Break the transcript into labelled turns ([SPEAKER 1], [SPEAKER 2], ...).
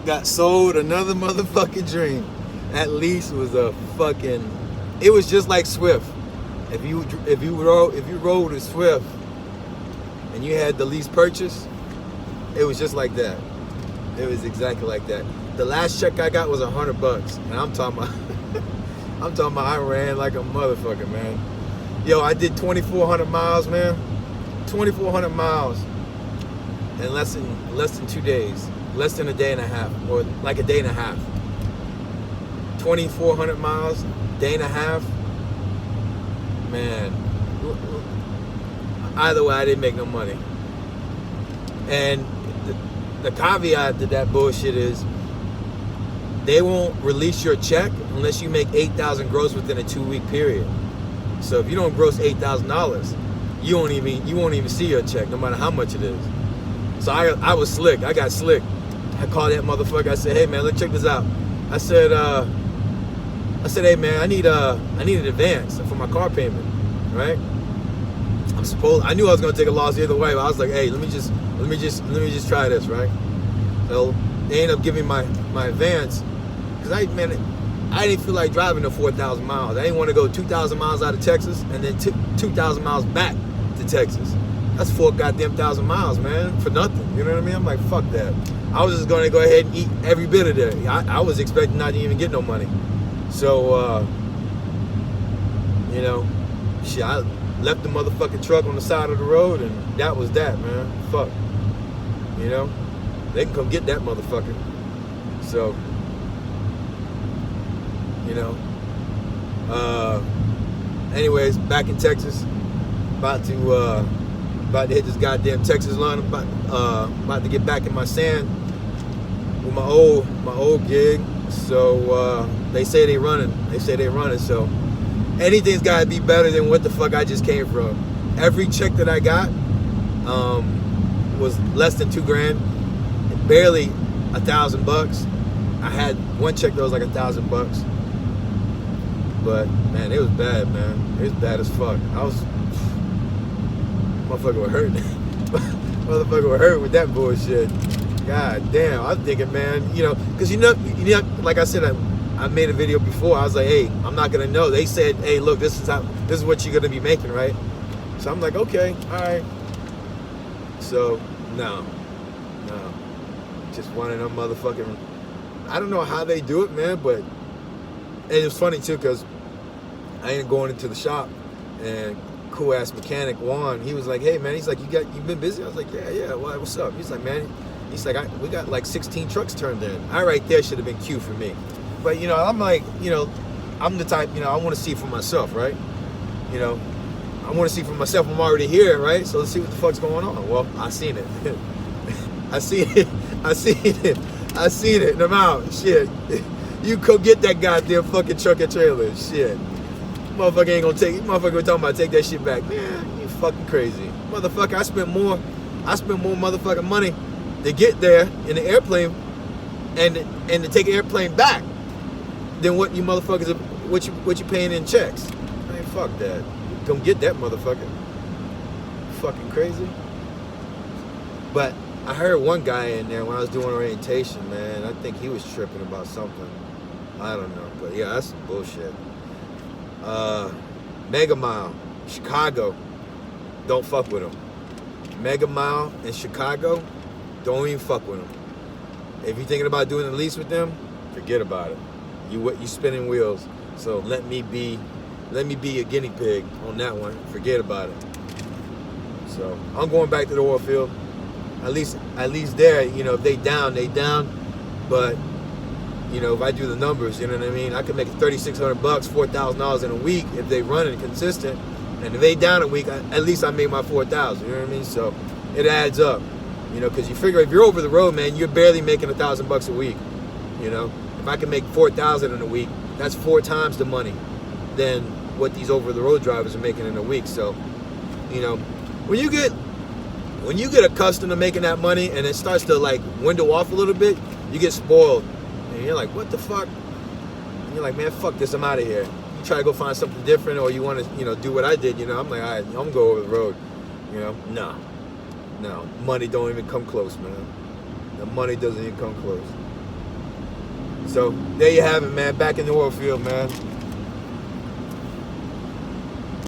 [SPEAKER 1] got sold another motherfucking dream. At least was a fucking. It was just like Swift. If you rode a Swift and you had the lease purchase, it was just like that. It was exactly like that. The last check I got was $100, and I'm talking about I ran like a motherfucker, man. Yo, I did 2,400 miles, man. 2,400 miles in less than 2 days, less than a day and a half, or like a day and a half. 2,400 miles, day and a half. Man, either way, I didn't make no money. And the caveat to that bullshit is they won't release your check unless you make $8,000 gross within a 2-week period. So if you don't gross $8,000, you won't even see your check, no matter how much it is. So I was slick. I got slick. I called that motherfucker. I said, hey man, let's check this out. I said, hey man, I need an advance for my car payment, right? I knew I was gonna take a loss either way, but I was like, hey, let me just try this, right? So they ended up giving my advance because I didn't feel like driving the 4,000 miles. I didn't want to go 2,000 miles out of Texas and then 2,000 miles back to Texas. That's 4,000 miles, man, for nothing. You know what I mean? I'm like, fuck that. I was just gonna go ahead and eat every bit of it. I was expecting not to even get no money. So, shit, I left the motherfucking truck on the side of the road, and that was that, man. Fuck. They can come get that motherfucker. So, anyways, back in Texas, about to hit this goddamn Texas line. About to get back in my sand with my old gig. So they say they running. So anything's got to be better than what the fuck I just came from. Every check that I got was less than $2,000, barely $1,000. I had one check that was like $1,000, but man, it was bad, man. It was bad as fuck. Motherfucker would hurt. Motherfucker would hurt with that bullshit. God damn, I was thinking, man, because like I said, I made a video before. I was like, hey, I'm not gonna know. They said, hey, look, this is what you're gonna be making, right? So I'm like, okay, all right. So no, just one of them motherfucking. I don't know how they do it, man, but and it was funny too, because I ended up going into the shop and cool ass mechanic Juan, he was like, hey man, he's like, you've been busy? I was like, yeah, what's up? He's like, man, we got like 16 trucks turned in. I right there should have been cute for me. But I'm like, I'm the type, I want to see for myself, right? I want to see for myself. I'm already here, right? So let's see what the fuck's going on. Well, I seen it. I seen it. And I'm out. Shit. You go get that goddamn fucking truck and trailer. Shit. Motherfucker ain't gonna take. Motherfucker talking about take that shit back. Man, you fucking crazy. Motherfucker, I spent more motherfucking money to get there in the airplane and to take an airplane back than what you motherfuckers what you paying in checks. Man, fuck that. Come get that motherfucker. Fucking crazy. But I heard one guy in there when I was doing orientation, man. I think he was tripping about something. I don't know. But yeah, that's some bullshit. Mega Mile, Chicago. Don't fuck with them. Mega Mile in Chicago, don't even fuck with them. If you're thinking about doing a lease with them, forget about it. You spinning wheels. So let me be a guinea pig on that one. Forget about it. So I'm going back to the oil field. At least there, if they down. But if I do the numbers, you know what I mean? I could make $3,600, $4,000 in a week if they running consistent. And if they down a week, at least I made my 4,000. You know what I mean? So it adds up. Because you figure if you're over the road, man, you're barely making $1,000 a week. If I can make 4,000 in a week, that's 4 times the money than what these over the road drivers are making in a week. So, when you get accustomed to making that money and it starts to like dwindle off a little bit, you get spoiled. And you're like, what the fuck? And you're like, man, fuck this, I'm out of here. You try to go find something different, or you want to, do what I did, I'm like, all right, I'm going to go over the road. No, money don't even come close, man. The money doesn't even come close. So there you have it, man. Back in the oil field, man.